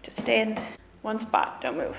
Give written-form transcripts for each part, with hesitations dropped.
Just stay in one spot, don't move.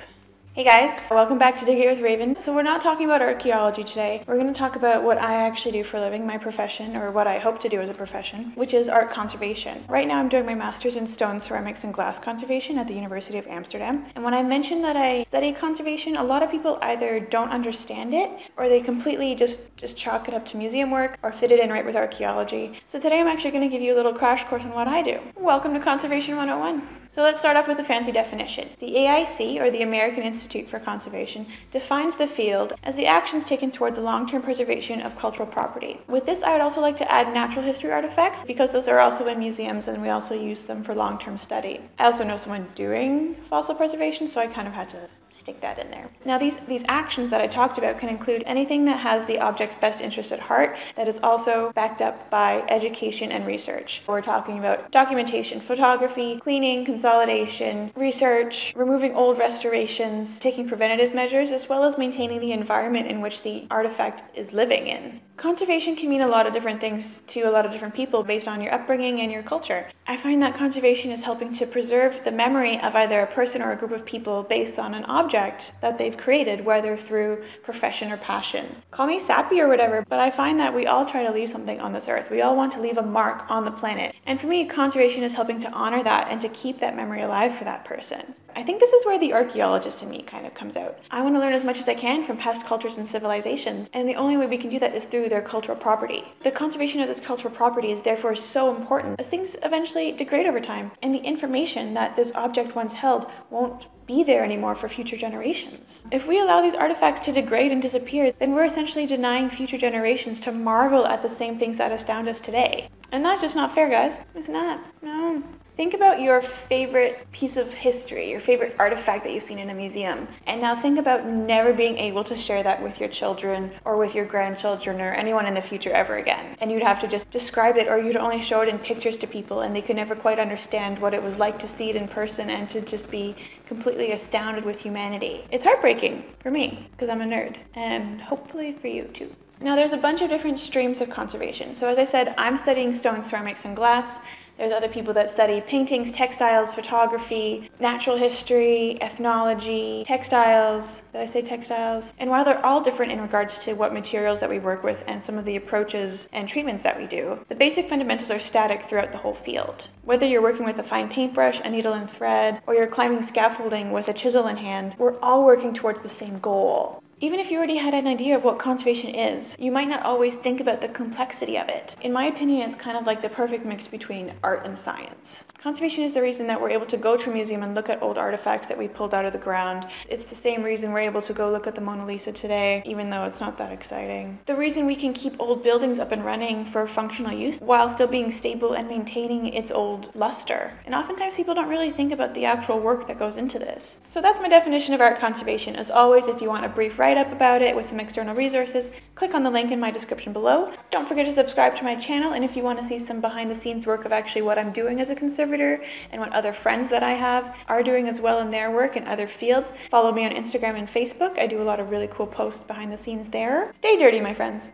Hey guys, welcome back to Dig It with Raven. So we're not talking about archaeology today. We're going to talk about what I actually do for a living, my profession, or what I hope to do as a profession, which is art conservation. Right now I'm doing my master's in stone, ceramics, and glass conservation at the University of Amsterdam. And when I mention that I study conservation, a lot of people either don't understand it, or they completely just chalk it up to museum work, or fit it in right with archaeology. So today I'm actually going to give you a little crash course on what I do. Welcome to Conservation 101. So let's start off with a fancy definition. The AIC, or the American Institute for Conservation, defines the field as the actions taken toward the long-term preservation of cultural property. With this, I would also like to add natural history artifacts, because those are also in museums and we also use them for long-term study. I also know someone doing fossil preservation, so I kind of had to stick that in there. Now these actions that I talked about can include anything that has the object's best interest at heart, that is also backed up by education and research. We're talking about documentation, photography, cleaning, consolidation, research, removing old restorations, taking preventative measures, as well as maintaining the environment in which the artifact is living in. Conservation can mean a lot of different things to a lot of different people based on your upbringing and your culture. I find that conservation is helping to preserve the memory of either a person or a group of people based on an object that they've created, whether through profession or passion. Call me sappy or whatever, but I find that we all try to leave something on this earth. We all want to leave a mark on the planet. And for me, conservation is helping to honor that and to keep that memory alive for that person. I think this is where the archaeologist in me kind of comes out. I want to learn as much as I can from past cultures and civilizations, and the only way we can do that is through their cultural property. The conservation of this cultural property is therefore so important, as things eventually degrade over time, and the information that this object once held won't be there anymore for future generations. If we allow these artifacts to degrade and disappear, then we're essentially denying future generations to marvel at the same things that astound us today. And that's just not fair, guys. It's not. No. Think about your favorite piece of history, your favorite artifact that you've seen in a museum, and now think about never being able to share that with your children or with your grandchildren or anyone in the future ever again. And you'd have to just describe it, or you'd only show it in pictures to people, and they could never quite understand what it was like to see it in person and to just be completely astounded with humanity. It's heartbreaking for me, because I'm a nerd, and hopefully for you too. Now there's a bunch of different streams of conservation. So as I said, I'm studying stone, ceramics, and glass. There's other people that study paintings, textiles, photography, natural history, ethnology, textiles. Did I say textiles? And while they're all different in regards to what materials that we work with and some of the approaches and treatments that we do, the basic fundamentals are static throughout the whole field. Whether you're working with a fine paintbrush, a needle and thread, or you're climbing scaffolding with a chisel in hand, we're all working towards the same goal. Even if you already had an idea of what conservation is, you might not always think about the complexity of it. In my opinion, it's kind of like the perfect mix between art and science. Conservation is the reason that we're able to go to a museum and look at old artifacts that we pulled out of the ground. It's the same reason we're able to go look at the Mona Lisa today, even though it's not that exciting. The reason we can keep old buildings up and running for functional use while still being stable and maintaining its old luster. And oftentimes people don't really think about the actual work that goes into this. So that's my definition of art conservation. As always, if you want a brief write-up about it with some external resources, click on the link in my description below. Don't forget to subscribe to my channel, and if you want to see some behind-the-scenes work of actually what I'm doing as a conservator and what other friends that I have are doing as well in their work in other fields, follow me on Instagram and Facebook. I do a lot of really cool posts behind the scenes there. Stay dirty, my friends.